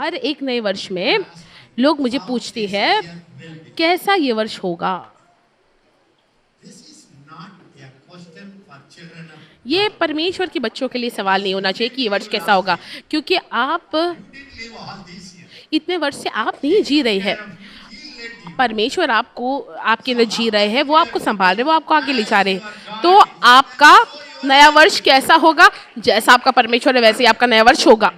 हर एक नए वर्ष में लोग मुझे पूछते हैं, कैसा ये वर्ष होगा? ये परमेश्वर के बच्चों के लिए सवाल नहीं होना चाहिए कि ये वर्ष कैसा होगा, क्योंकि आप इतने वर्ष से आप नहीं जी रहे हैं। परमेश्वर आपको आपके अंदर जी रहे हैं, वो आपको सँभाल रहे हैं, वो आपको आगे ले जा रहे हैं। तो आपका नया वर्ष कैसा होगा? जैसा आपका परमेश्वर है, वैसे ही आपका नया वर्ष होगा।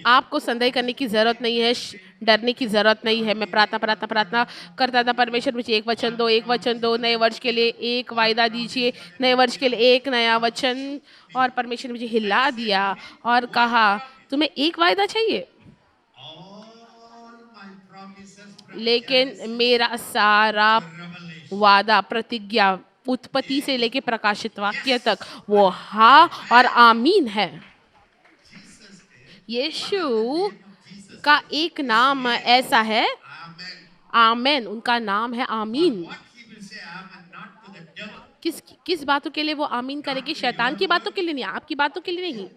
आपको संदेह करने की ज़रूरत नहीं है, डरने की ज़रूरत नहीं है। मैं प्रार्थना करता था, परमेश्वर मुझे एक वचन दो, नए वर्ष के लिए एक वायदा दीजिए, नए वर्ष के लिए एक नया वचन। और परमेश्वर ने मुझे हिला दिया और कहा, तुम्हें एक वायदा चाहिए? लेकिन मेरा सारा वादा, प्रतिज्ञा, उत्पत्ति से लेके प्रकाशित वाक्य तक वो हाँ और आमीन है। यीशु का एक नाम ऐसा है, आमेन, उनका नाम है आमीन। किस किस बातों के लिए वो आमीन करेंगे? शैतान की बातों के लिए नहीं, आपकी बातों के लिए नहीं।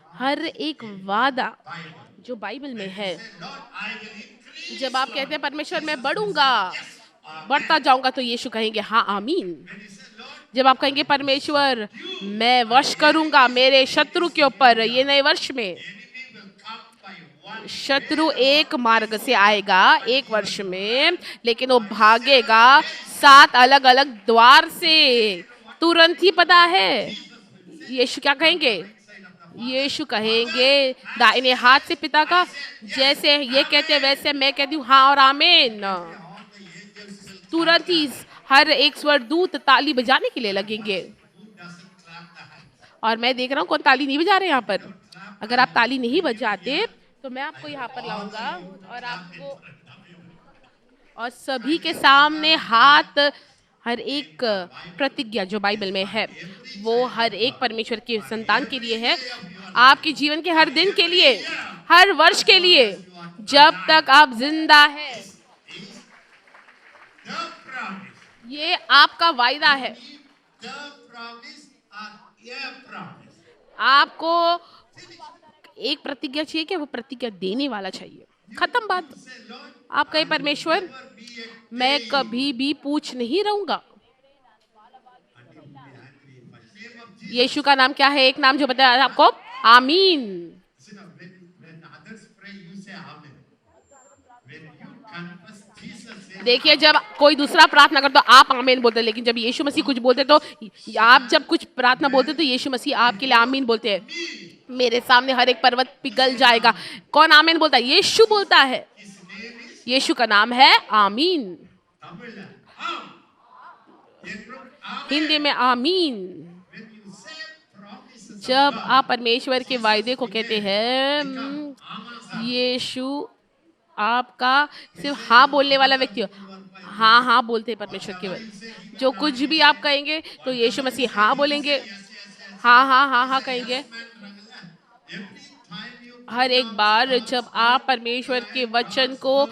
हर एक वादा जो बाइबल में है, जब आप कहते हैं परमेश्वर मैं बढ़ूंगा, बढ़ता जाऊंगा, तो यीशु कहेंगे हाँ आमीन। जब आप कहेंगे परमेश्वर मैं वश करूंगा मेरे शत्रु के ऊपर ये नए वर्ष में, शत्रु एक मार्ग से आएगा एक वर्ष में, लेकिन वो भागेगा 7 अलग अलग द्वार से, तुरंत ही पता है। यीशु क्या कहेंगे? यीशु कहेंगे दाहिने हाथ से पिता का, जैसे ये कहते हैं वैसे मैं कहती हूँ हाँ और आमीन। तुरंत ही हर एक स्वर्गदूत ताली बजाने के लिए लगेंगे। और मैं देख रहा हूँ कौन ताली नहीं बजा रहे यहाँ पर। अगर आप ताली नहीं बजाते तो मैं आपको यहाँ पर लाऊंगा और आपको और सभी के सामने हाथ, हर एक प्रतिज्ञा जो बाइबल में है वो हर एक परमेश्वर के संतान के लिए है, आपके जीवन के हर दिन के लिए, हर वर्ष के लिए, जब तक आप जिंदा है। ये आपका वायदा है। आपको एक प्रतिज्ञा चाहिए कि वो प्रतिज्ञा देने वाला चाहिए। खत्म बात। आप कहे परमेश्वर मैं कभी भी पूछ नहीं रहूंगा। यीशु का नाम क्या है? एक नाम जो बताया आपको, आमीन। देखिए जब कोई दूसरा प्रार्थना करता तो आप आमीन बोलते हैं, लेकिन जब यीशु मसीह कुछ बोलते तो आप जब कुछ प्रार्थना बोलते तो यीशु मसीह आपके लिए आमीन बोलते हैं। मेरे सामने हर एक पर्वत पिघल जाएगा। कौन आमीन बोलता है? यीशु बोलता है। यीशु का नाम है आमीन। हिंदी में आमीन। जब आप परमेश्वर के वायदे को कहते हैं, यीशु आपका सिर्फ हाँ बोलने वाला व्यक्ति हो। हाँ हाँ बोलते हैं परमेश्वर के वचन। जो कुछ भी आप कहेंगे तो यीशु मसीह हाँ बोलेंगे, हाँ हाँ हाँ हाँ कहेंगे। हर एक बार जब आप परमेश्वर के वचन को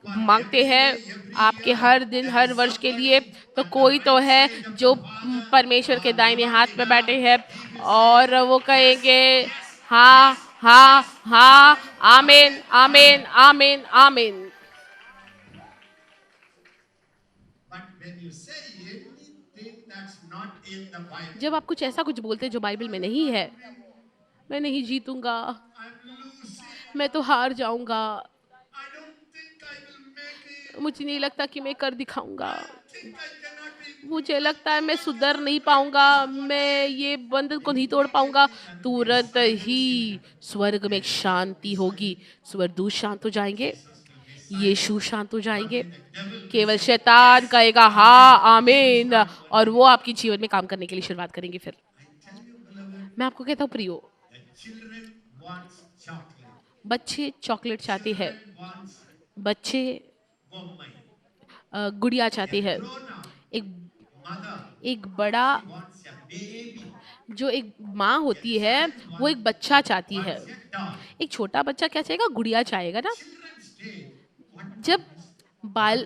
मांगते हैं आपके हर दिन हर वर्ष के लिए, तो कोई तो है जो परमेश्वर के दाहिने हाथ में बैठे हैं और वो कहेंगे हाँ हाँ हाँ, आमीन आमीन आमीन आमीन। जब आप कुछ ऐसा कुछ बोलते हैं जो बाइबल में नहीं है, मैं नहीं जीतूंगा, मैं तो हार जाऊंगा, मुझे नहीं लगता कि मैं कर दिखाऊंगा, मुझे लगता है मैं सुधर नहीं पाऊंगा, मैं ये बंधन को नहीं तोड़ पाऊंगा, तुरंत ही स्वर्ग में एक शांति होगी। स्वर्गदूत शांत हो जाएंगे, यीशु शांत हो जाएंगे, केवल शैतान कहेगा हाँ आमीन, और वो आपके जीवन में काम करने के लिए शुरुआत करेंगे। फिर मैं आपको कहता हूँ प्रियो, बच्चे चॉकलेट चाहते हैं, बच्चे गुड़िया चाहते हैं, एक एक बड़ा जो एक माँ होती है वो एक बच्चा चाहती है। एक छोटा बच्चा क्या चाहेगा? गुड़िया चाहेगा ना। जब बाल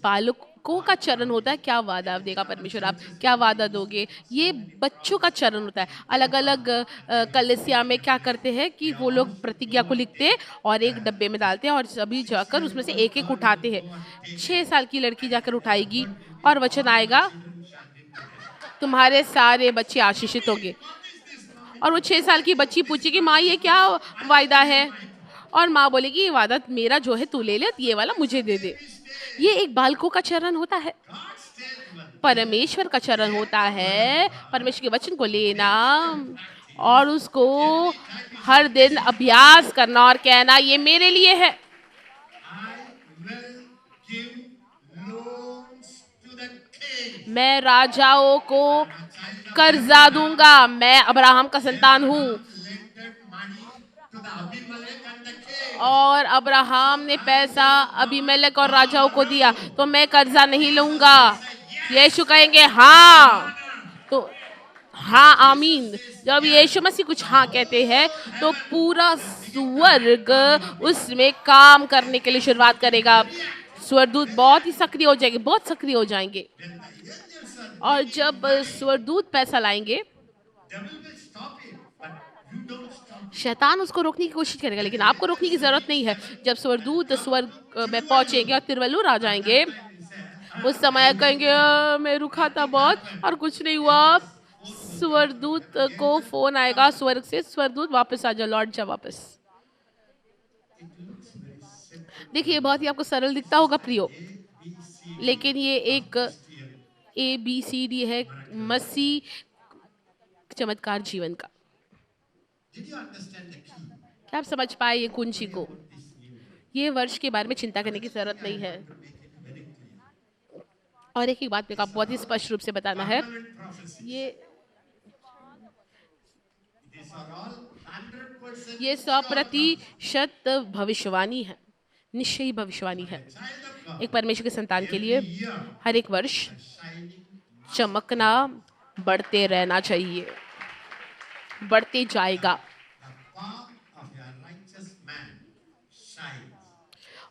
बालक को का चरण होता है, क्या वादा देगा परमेश्वर, आप क्या वादा दोगे। ये बच्चों का चरण होता है। अलग अलग कलीसिया में क्या करते हैं कि वो लोग प्रतिज्ञा को लिखते हैं और एक डब्बे में डालते हैं और सभी जाकर उसमें से एक एक उठाते हैं। 6 साल की लड़की जाकर उठाएगी और वचन आएगा, तुम्हारे सारे बच्चे आशीषित होंगे। और वो 6 साल की बच्ची पूछेगी, माँ ये क्या वायदा है। और माँ बोलेगी, ये वादा मेरा जो है तू ले ले, ये वाला मुझे दे दे। ये एक बालकों का चरण होता है। परमेश्वर का चरण होता है परमेश्वर के वचन को लेना और उसको हर दिन अभ्यास करना और कहना, ये मेरे लिए है। मैं राजाओं को कर्जा दूंगा। मैं अब्राहम का संतान हूँ और अब्राहम ने पैसा अबीमेलेक और राजाओं को दिया, तो मैं कर्जा नहीं लूंगा। यीशु कहेंगे हाँ, तो हाँ आमीन। जब यीशु मसीह कुछ हाँ कहते हैं तो पूरा स्वर्ग उसमें काम करने के लिए शुरुआत करेगा। स्वर्गदूत बहुत ही सक्रिय हो जाएंगे, बहुत सक्रिय हो जाएंगे। और जब स्वर्गदूत पैसा लाएंगे, शैतान उसको रोकने की कोशिश करेगा, लेकिन आपको रोकने की जरूरत नहीं है। जब स्वर्गदूत स्वर्ग में पहुंचेंगे और तिरवल्लुर आ जाएंगे, उस समय कहेंगे, मैं रुका था बहुत और कुछ नहीं हुआ। स्वर्गदूत को फोन आएगा स्वर्ग से, स्वर्गदूत वापस आ जा, लौट जा वापस। देखिए बहुत ही आपको सरल दिखता होगा प्रियो, लेकिन ये एक ABCD है मसीह चमत्कार जीवन का। क्या आप समझ पाए ये कुंजी को? ये वर्ष के बारे में चिंता करने की जरूरत नहीं है। और एक ही बात मेरे को बहुत ही स्पष्ट रूप से बताना है, ये 100% भविष्यवाणी है, निश्चयी भविष्यवाणी है। एक परमेश्वर के संतान के लिए हर एक वर्ष चमकना बढ़ते रहना चाहिए, बढ़ते जाएगा।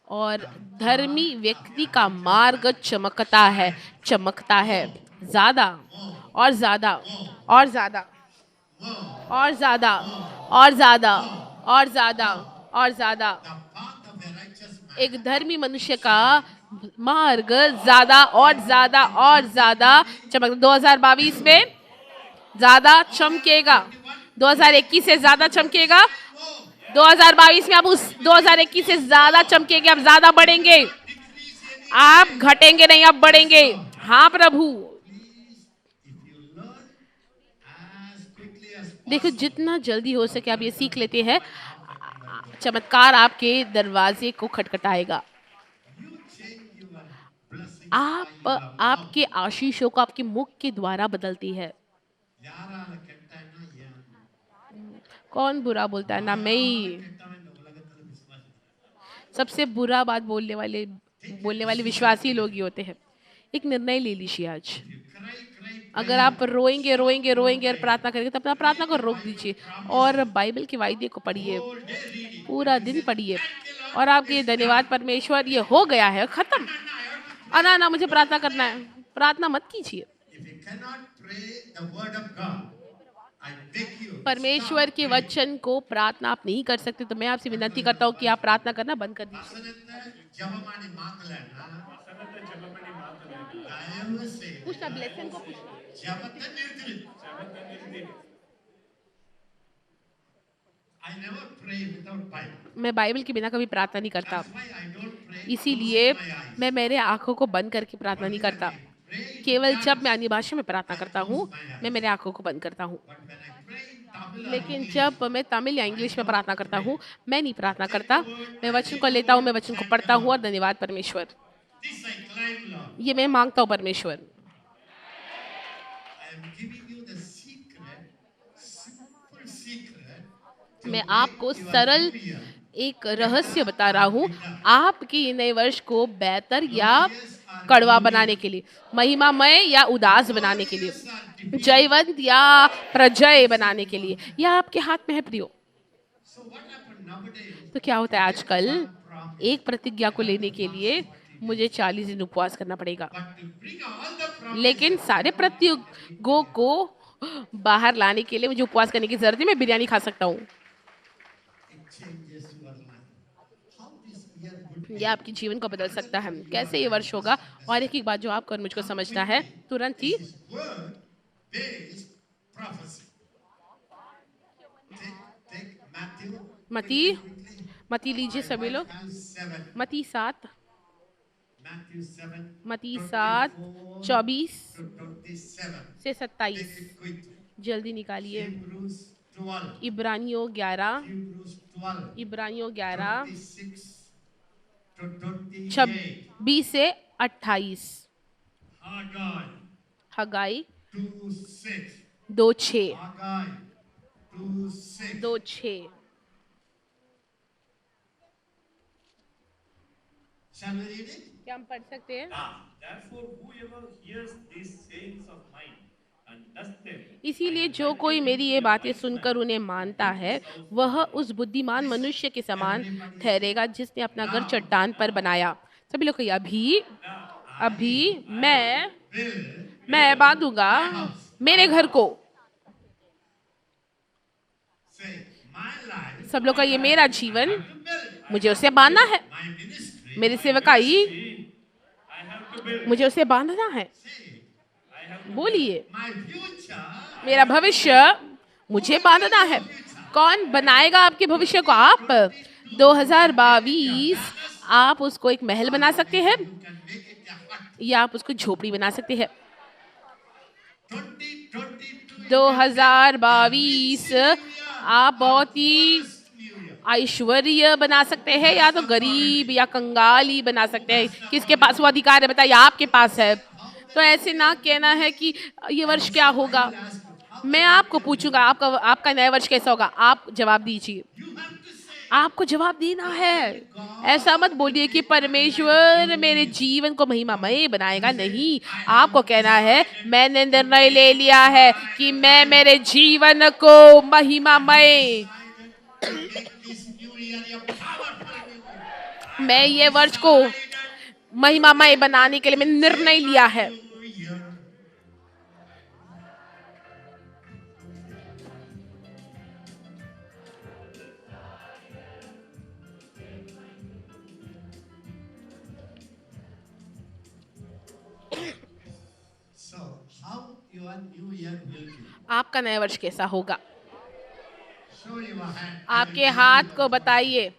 और धर्मी व्यक्ति का मार्ग चमकता है, चमकता है ज्यादा और ज्यादा और ज्यादा और ज्यादा और ज्यादा और ज्यादा और ज्यादा। एक धर्मी मनुष्य का मार्ग ज्यादा और ज्यादा और ज्यादा चमक 2022 में ज्यादा चमकेगा, 2021 से ज्यादा चमकेगा, 2022 में आप उस 2021 से ज्यादा चमकेंगे, आप ज्यादा बढ़ेंगे, आप घटेंगे नहीं, आप बढ़ेंगे। हाँ प्रभु। देखो जितना जल्दी हो सके आप ये सीख लेते हैं, चमत्कार आपके दरवाजे को खटखटाएगा। आप आपके आशीषों को आपके मुख के द्वारा बदलती है। कौन बुरा बोलता है? ना मैं ही। सबसे बुरा बात बोलने वाले विश्वासी लोग ही होते हैं। एक निर्णय ले लीजिए आज। अगर आप रोएंगे रोएंगे रोएंगे और प्रार्थना करेंगे तो अपना प्रार्थना को रोक दीजिए और बाइबल के वायदे को पढ़िए, पूरा दिन पढ़िए और आपके धन्यवाद परमेश्वर, ये हो गया है, खत्म। ना ना मुझे प्रार्थना करना है, प्रार्थना मत कीजिए। परमेश्वर के वचन को प्रार्थना आप नहीं कर सकते तो मैं आपसे विनती करता हूँ कि आप प्रार्थना करना बंद कर दीजिए। पूछना ब्लेसिंग को पूछना। मैं बाइबल के बिना कभी प्रार्थना नहीं करता, इसीलिए मैं मेरे आंखों को बंद करके प्रार्थना नहीं करता। केवल जब मैं अन्य भाषा में प्रार्थना करता हूँ मैं मेरे आंखों को बंद करता हूँ, लेकिन जब मैं तमिल या इंग्लिश में प्रार्थना करता हूँ मैं नहीं प्रार्थना करता। मैं वचन को लेता हूँ, मैं वचन को पढ़ता हूँ और धन्यवाद परमेश्वर, ये मैं मांगता हूँ परमेश्वर। मैं आपको सरल एक रहस्य बता रहा हूँ आपके नए वर्ष को बेहतर या कड़वा बनाने के लिए, महिमामय या उदास बनाने के लिए, जयवंत या प्रजय बनाने के लिए, यह आपके हाथ में है प्रियो। तो क्या होता है आजकल, एक प्रतिज्ञा को लेने के लिए मुझे 40 दिन उपवास करना पड़ेगा, But to bring all the लेकिन promises सारे of God, प्रत्युगों को बाहर लाने के लिए मुझे उपवास करने की जरूरत है। मैं बिरयानी खा सकता हूँ। it changes your life. How this year would ये be? आपके जीवन को बदल Another सकता है। thing you कैसे and ये I वर्ष must होगा? और एक understand. एक बात जो आपको और मुझको How समझना है quickly तुरंत this he. is word based prophecy. Take Matthew मती quickly. मती लीजिए सभी लोग। Matthew 7. मती 7, Matthew 7, मती 7, 24 24 to 27. से Take 27। it quickly. जल्दी निकालिए। Hebrews 12. इब्रानियों 11, Hebrews 12, इब्रानियों 11, 26 to 28. 26 से 28। Haggai हगाई 2 6. 2:6, Haggai 2 6. 2:6। Shall we read it? क्या हम पढ़ सकते हैं? Therefore, whoever hears these sayings of mine and does them, I इसीलिए will जो liken कोई him मेरी to ये a बातें wise man सुनकर उन्हें who मानता built है, his house on वह the rock. उस बुद्धिमान This मनुष्य के समान everybody say. ठहरेगा जिसने अपना घर Now, चट्टान पर बनाया। सभी लोग कहिए अभी, अभी मैं Build बांधूंगा my house. मेरे घर को। Say, my life, सब लोग कहिए मेरा I जीवन have to build. मुझे उसे बांधना है। My ministry, मेरी सेवकाई I have to build. मुझे उसे बांधना है। say, I have to build. बोलिए my future, मेरा भविष्य मुझे बांधना है। कौन बनाएगा आपके भविष्य को? आप। 2022 आप उसको एक महल बना सकते हैं you can make it a hut. या आप उसको झोपड़ी बना सकते हैं। 2022 2022 आप बहुत ही New Year. ऐश्वर्य बना सकते हैं या तो गरीब या कंगाल ही बना सकते हैं। किसके पास वो अधिकार है? बताइए, आपके पास है। तो ऐसे ना कहना है कि ये वर्ष क्या होगा। मैं आपको पूछूंगा आपका आपका नया वर्ष कैसा होगा। आप जवाब दीजिए। You have to say, आपको जवाब देना है। ऐसा मत बोलिए कि परमेश्वर मेरे जीवन को महिमामय बनाएगा। नहीं, आपको कहना है मैंने निर्णय ले लिया है कि मैं मेरे जीवन को महिमामय, decided to make this new year a powerful new year. मैं ये वर्ष को महिमामय बनाने के लिए मैंने निर्णय लिया है। New year. So, how your new year will be? आपका नया वर्ष कैसा होगा? Show your hand. आपके हाथ को बताइए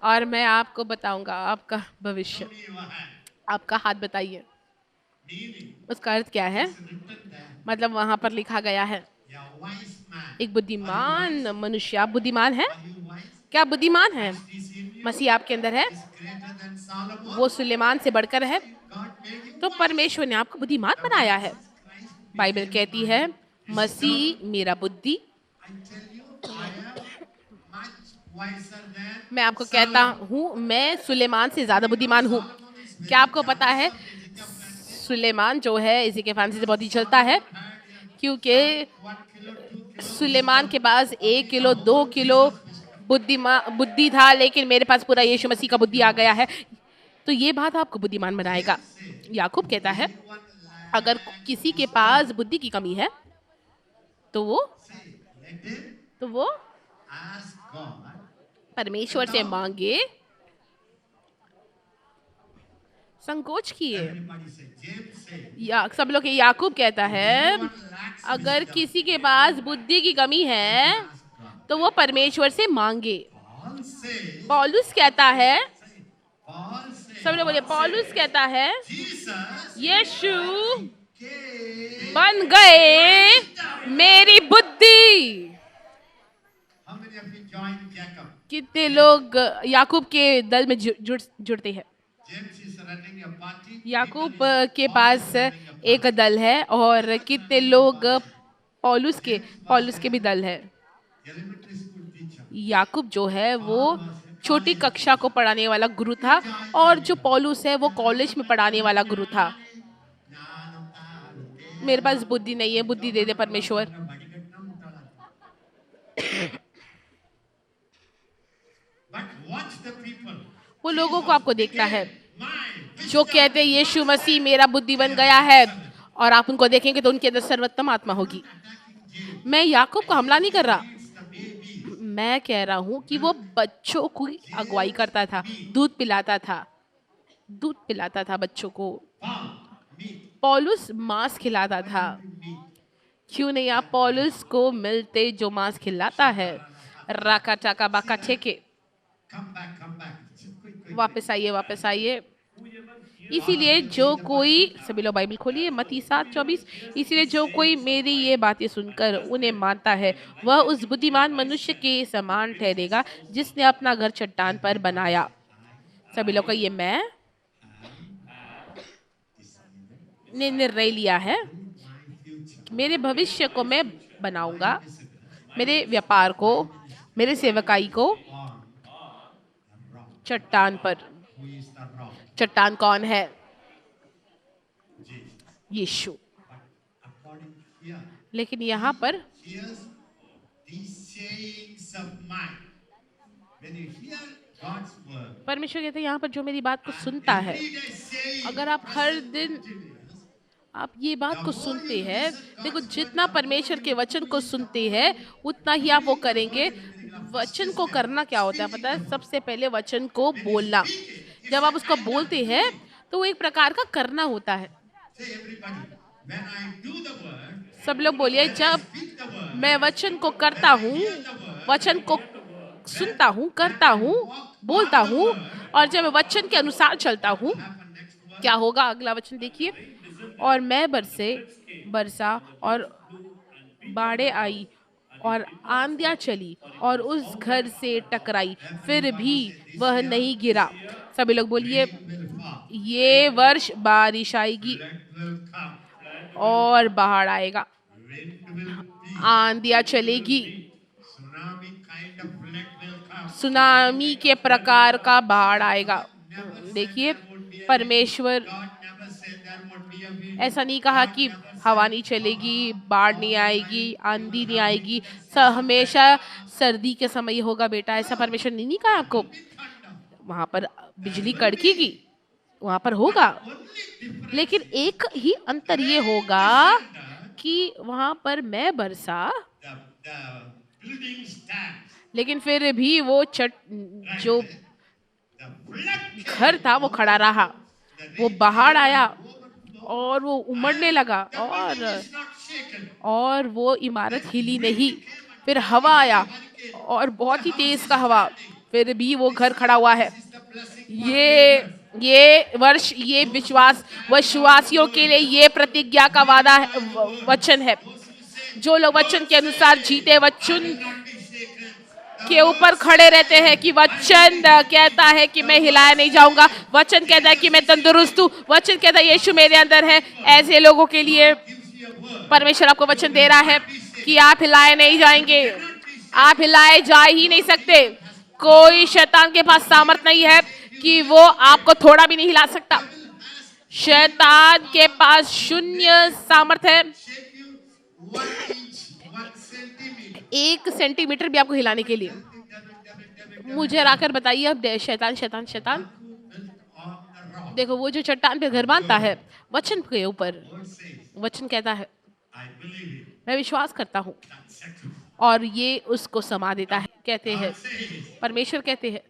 और मैं आपको बताऊंगा आपका भविष्य। Show me your hand. आपका हाथ बताइए। Meaning, उसका अर्थ क्या है? it's written there. मतलब वहां पर लिखा गया है A wise man. एक बुद्धिमान मनुष्य। आप बुद्धिमान हैं? Are you wise? क्या आप बुद्धिमान हैं? Is in you? मसीह आपके अंदर है, Is greater than Solomon? वो सुलेमान से बढ़कर है। God made you तो wise. परमेश्वर ने आपको बुद्धिमान बनाया है। Christ बाइबल became कहती wise. है Wisdom. मसीह मेरा बुद्धि। I tell you, I am much wiser than मैं आपको कहता हूँ मैं सुलेमान से ज्यादा बुद्धिमान हूँ। क्या आपको पता है सुलेमान जो है इसी के फैंसी से बहुत ही चलता है, क्योंकि 1 kilo, 2 kilo. सुलेमान के पास 1 किलो 2 किलो बुद्धि था, लेकिन मेरे पास पूरा यीशु मसीह का बुद्धि आ गया है। तो ये बात आपको बुद्धिमान बनाएगा। याकूब कहता है अगर किसी के पास बुद्धि की कमी है तो वो Ask God. परमेश्वर से मांगे, संकोच किए। Everybody say, James say, या सब लोग याकूब कहता है anyone lacks अगर wisdom, किसी के पास बुद्धि की कमी है ask God. तो वो परमेश्वर से मांगे। Paul says, पौलुस कहता है, Paul says, सब लोग बोले पौलुस कहता है Jesus यीशु came. बन गए मेरी बुद्धि। How many of you joined Jacob? कितने लोग याकूब के दल में जुड़ते हैं? James is running a party. Yakub Peter is के also pass running a party. एक दल है और कितने लोग पौलुस के भी दल है। Elementary school teacher. याकूब जो है वो छोटी कक्षा को पढ़ाने वाला गुरु था और जो पौलुस है वो कॉलेज में पढ़ाने वाला गुरु था। मेरे पास बुद्धि नहीं है, बुद्धि दे दे परमेश्वर। But watch the people. वो लोगों को आपको देखना है। My जो कहते हैं यीशु मसीह मेरा बुद्धि बन गया है, और आप उनको देखेंगे तो उनके अंदर सर्वोत्तम आत्मा होगी। मैं याकूब को हमला नहीं कर रहा, मैं कह रहा हूँ कि वो बच्चों की अगुवाई करता था, दूध पिलाता था, दूध पिलाता था बच्चों को। पौलुस मांस खिलाता था। क्यों नहीं आप पौलुस को मिलते जो मांस खिलाता है? राका टाका बाका ठेके, Come back. Quick. वापस आइए, वापस आइए। इसीलिए जो कोई, सभी लोग बाइबल खोलिए, मत्ती 7:24। इसीलिए जो कोई मेरी ये बातें सुनकर उन्हें मानता है, वह उस बुद्धिमान मनुष्य के समान ठहरेगा जिसने अपना घर चट्टान पर बनाया। सभी लोग कहिए, मैं ने निर्णय लिया है, मेरे भविष्य को मैं बनाऊंगा, मेरे व्यापार को, मेरे सेवकाई को चट्टान पर। Who is the rock? चट्टान कौन है? Jesus. Yeshu. But according here, लेकिन यहाँ पर here's these sayings of mine. When you hear God's word, परमेश्वर कहते हैं यहाँ पर जो मेरी बात को सुनता है, every day saying, अगर आप हर दिन आप ये बात को सुनते हैं, देखो जितना परमेश्वर के वचन को सुनते हैं उतना ही आप वो करेंगे। वचन को करना क्या होता है पता है? सबसे पहले वचन को बोलना। जब आप उसको बोलते हैं तो वो एक प्रकार का करना होता है। say everybody, when I do the word, सब लोग बोलिए, जब speak the word, मैं वचन को करता हूँ, वचन को सुनता हूँ, करता हूँ, बोलता हूँ, और जब मैं वचन के अनुसार चलता हूँ, क्या होगा? अगला वचन देखिए, और मैं बरसा और बाढ़ें आई और आंधियाँ चली और उस घर से टकराई, फिर भी वह नहीं गिरा। सभी लोग बोलिए, will fall, ये वर्ष बारिश आएगी flood will come, और बाढ़ आएगा, wind will be, आंधियाँ चलेगी, tsunami kind of flood will come. Tsunami के प्रकार का बाढ़ आएगा। देखिए, परमेश्वर God never said there would be a wind. ऐसा नहीं कहा कि हवा नहीं चलेगी, बाढ़ नहीं आएगी, आंधी नहीं आएगी, हमेशा सर्दी के समय होगा बेटा, ऐसा परमेश्वर ने नहीं कहा आपको। वहां पर बिजली कड़केगी, वहां पर होगा, लेकिन एक ही अंतर ये होगा कि वहां पर मैं बरसा, The building stands. लेकिन फिर भी वो जो The flood घर था वो खड़ा रहा। वो बाहर आया और वो उमड़ने लगा, is not shaken. और वो इमारत हिली नहीं। फिर हवा आया और बहुत ही तेज का हवा, फिर भी वो घर खड़ा हुआ है। The blessing ये वर्ष, ये विश्वासियों के लिए ये प्रतिज्ञा का वादा है, वचन है। जो लोग वचन के अनुसार जीते, वचन not be shaken. के ऊपर खड़े रहते हैं कि वचन कहता है कि मैं हिलाया नहीं जाऊंगा, वचन कहता है कि मैं तंदुरुस्त हूँ, वचन कहता है यीशु मेरे अंदर है। ऐसे लोगों के लिए परमेश्वर आपको वचन दे रहा है कि आप हिलाए नहीं जाएंगे, आप हिलाए जा ही नहीं सकते। कोई शैतान के पास सामर्थ नहीं है कि वो आपको थोड़ा भी नहीं हिला सकता। शैतान के पास शून्य सामर्थ है, Shake you 1 inch, 1 centimeter. 1 centimetre भी आपको हिलाने के लिए। मुझे आकर बताइए अब, शैतान शैतान शैतान Built on the rock. देखो, वो जो चट्टान पे घर बांधता है वचन के ऊपर, Word says, वचन कहता है I believe it. मैं विश्वास करता हूँ, That's settled. और ये उसको समा देता है। कहते हैं, God says, परमेश्वर कहते हैं,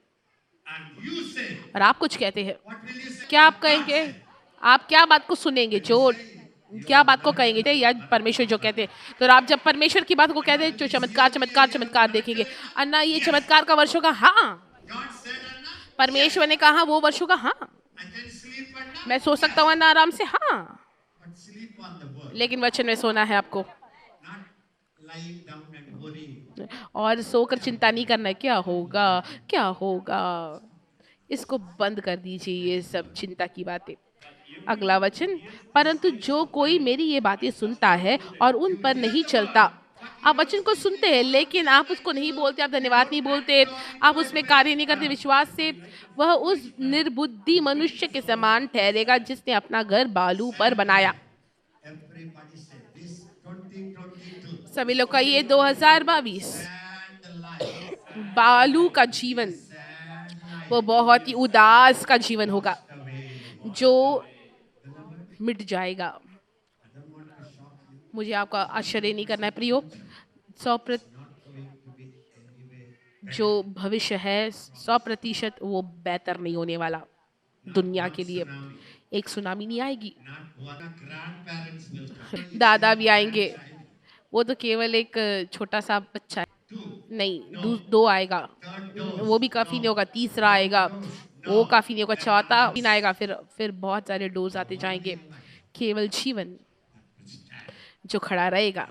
and you say, और आप कुछ कहते हैं। what will you say? क्या आप कहेंगे? आप क्या बात को सुनेंगे? जो क्या बात को कहेंगे, या परमेश्वर जो कहते हैं? तो आप जब परमेश्वर की बात को कहते हैं, जो चमत्कार चमत्कार चमत्कार देखेंगे। अन्ना, ये चमत्कार का वर्षों का हाँ, God said, Anna, परमेश्वर ने कहा वो वर्षों का हाँ। I can sleep at night, मैं सो सकता हूँ अन्ना आराम से, हाँ, but sleep on the word, लेकिन वचन में सोना है आपको, not lying down and worrying. और सोकर चिंता नहीं करना है क्या होगा क्या होगा। इसको बंद कर दीजिए, ये सब चिंता की बातें। अगला वचन, परंतु जो कोई मेरी ये बातें सुनता है और उन पर नहीं चलता। आप वचन को सुनते हैं लेकिन आप उसको नहीं बोलते, आप धन्यवाद नहीं बोलते, आप उसमें कार्य नहीं करते विश्वास से, वह उस निर्बुद्धि मनुष्य के समान ठहरेगा जिसने अपना घर बालू पर बनाया। Everybody said this 2022 सभी लोग का ये 2022 and life बालू का जीवन, and life वो बहुत ही उदास का जीवन होगा। away. जो मिट जाएगा। मुझे आपका आश्चर्य नहीं करना है प्रियो, 100% जो भविष्य है 100% वो बेहतर नहीं होने वाला दुनिया के लिए। एक सुनामी नहीं आएगी, Not one grandparents will come. दादा भी आएंगे, वो तो केवल एक छोटा सा बच्चा है। नहीं, दो आएगा, वो भी काफ़ी नहीं होगा, तीसरा आएगा, वो काफ़ी नहीं होगा, चौथा दिन आएगा, फिर बहुत सारे डोज आते जाएंगे। केवल जीवन जो खड़ा रहेगा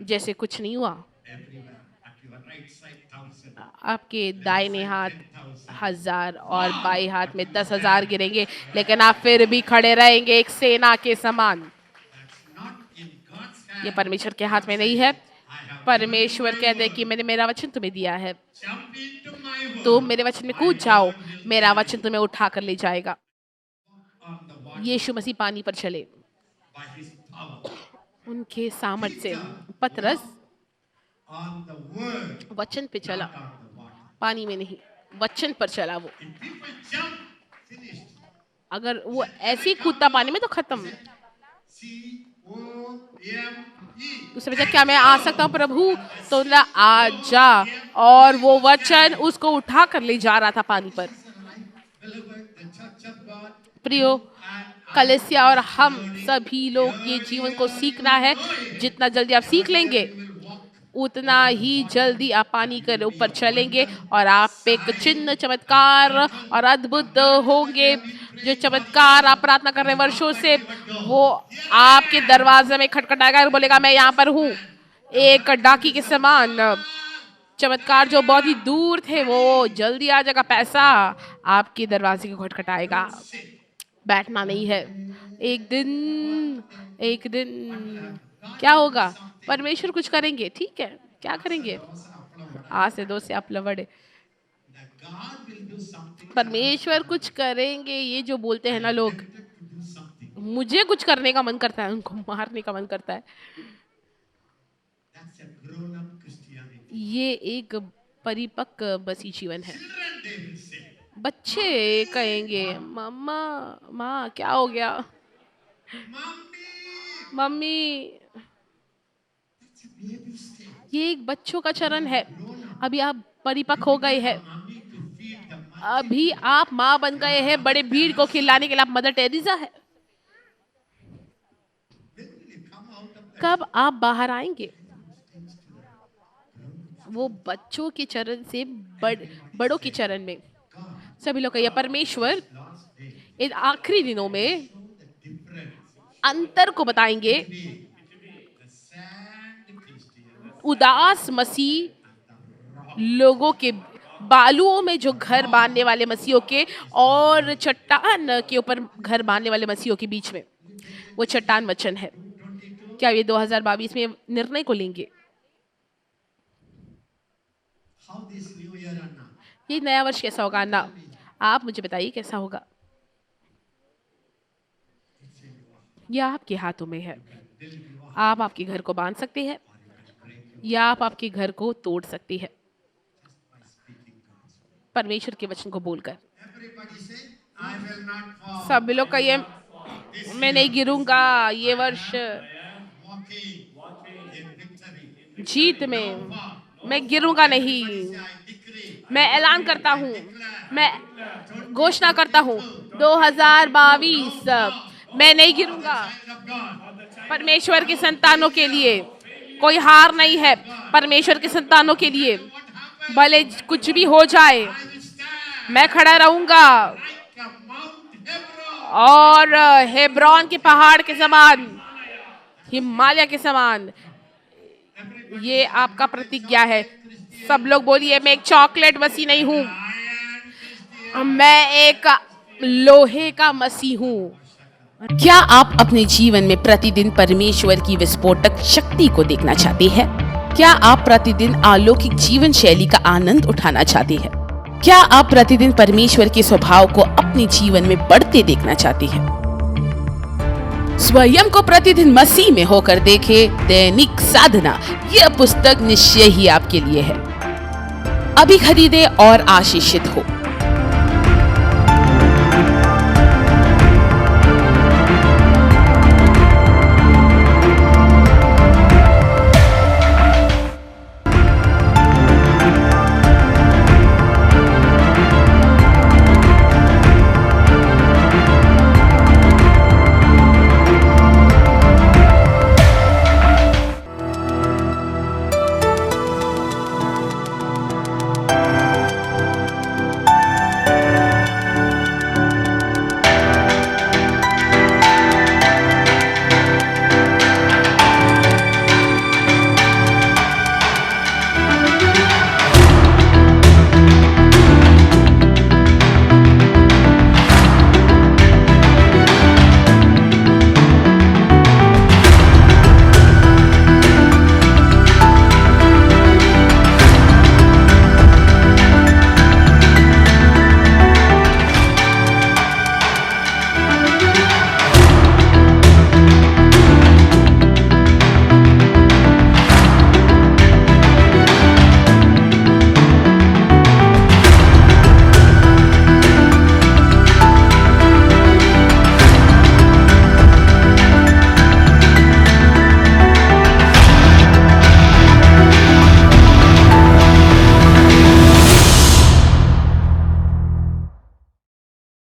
जैसे कुछ नहीं हुआ। Everywhere. At your right side, 1,000. आपके दाहिने हाथ 1000 और बाएं हाथ में 10,000 गिरेंगे, लेकिन आप फिर भी खड़े रहेंगे एक सेना के समान। That's not in God's hand. ये परमेश्वर के हाथ में नहीं है। परमेश्वर कहते हैं कि मैंने मेरा वचन तुम्हें दिया है, Jump into my word. तुम मेरे वचन में कूद जाओ, मेरा वचन तुम्हें उठा कर ले जाएगा। On the water यीशु मसीह पानी पर चले by his power. उनके सामर्थ्य से। पतरस On the word, वचन पे चला, not on the water. पानी में नहीं, वचन पर चला वो। If people jump, finished. अगर वो ऐसे ही कूदता पानी में तो खत्म। C-O-M-E. उसने पूछा क्या मैं आ सकता हूँ प्रभु, तो उन्होंने आ जा, और वो वचन उसको उठा कर ले जा रहा था पानी पर। Beloved, the church of God प्रियो, कलीसिया और हम सभी लोग ये जीवन को सीखना है। जितना जल्दी आप सीख लेंगे उतना ही जल्दी आप पानी के ऊपर चलेंगे और आप एक चिन्ह चमत्कार और अद्भुत होंगे। जो चमत्कार आप प्रार्थना कर रहे हैं वर्षों से, वो आपके दरवाजे में खटखटाएगा और बोलेगा मैं यहाँ पर हूँ। एक डाकी के समान चमत्कार जो बहुत ही दूर थे वो जल्दी आ जाएगा। पैसा आपके दरवाजे को खटखटाएगा। बैठना नहीं है। एक दिन क्या होगा? परमेश्वर कुछ करेंगे। ठीक है, क्या करेंगे? आज से 2 से अपलवड़ है। God will do something. परमेश्वर कुछ करेंगे, ये जो बोलते हैं ना लोग, To do something. मुझे कुछ करने का मन करता है, उनको मारने का मन करता है। That's a grown-up Christianity. ये एक परिपक्व मसीह जीवन है। Children, they will say, बच्चे कहेंगे मम्मा, माँ क्या हो गया? Mommy. Mummy, It's a baby stage. ये एक बच्चों का चरण है। अभी आप परिपक्व हो गए हैं, Mommy to feed the mother. अभी आप माँ बन गए हैं, बड़े भीड़ को खिलाने के लिए आप मदर टेरेसा है। When will you come out of that? कब आप बाहर आएंगे? वो बच्चों के चरण से बड़ों के चरण में। सभी लोग कहिए परमेश्वर Last day, इन आखिरी दिनों में the difference. अंतर को बताएंगे। The sand Christian. उदास मसीह लोगों के बालुओं में जो घर बांधने वाले मसीहों के और चट्टान के ऊपर घर बांधने वाले मसीहों के बीच में वो चट्टान वचन है। क्या ये 2022 में निर्णय को लेंगे? How this new year or not? ये नया वर्ष कैसा होगा? ना, आप मुझे बताइए कैसा होगा? यह आपके हाथों में है। आप आपके घर को बांध सकते हैं या आप आपके घर को तोड़ सकते हैं परमेश्वर के वचन को बोलकर। Everybody say, I will not fall. सब लोग कहिए मैं नहीं गिरूंगा। ये वर्ष Walking in victory. जीत में मैं गिरूंगा नहीं। I decree. मैं ऐलान करता हूँ, मैं घोषणा करता हूँ 2022 मैं नहीं गिरूंगा। Child of God. परमेश्वर के संतानों के लिए कोई हार नहीं है। परमेश्वर के संतानों के लिए भले कुछ भी हो जाए, I will stand मैं खड़ा रहूंगा like a Mount Hebron. और हेब्रोन के पहाड़ के समान, हिमालय के समान। ये आपका प्रतिज्ञा है। सब लोग बोलिए मैं एक चॉकलेट मसीह नहीं हूँ, मैं एक लोहे का मसीह हूँ। क्या आप अपने जीवन में प्रतिदिन परमेश्वर की विस्फोटक शक्ति को देखना चाहते हैं? क्या आप प्रतिदिन अलौकिक जीवन शैली का आनंद उठाना चाहते हैं? क्या आप प्रतिदिन परमेश्वर के स्वभाव को अपने जीवन में बढ़ते देखना चाहते हैं? स्वयं को प्रतिदिन मसीह में होकर देखे दैनिक साधना, यह पुस्तक निश्चय ही आपके लिए है। अभी खरीदे और आशीषित हो।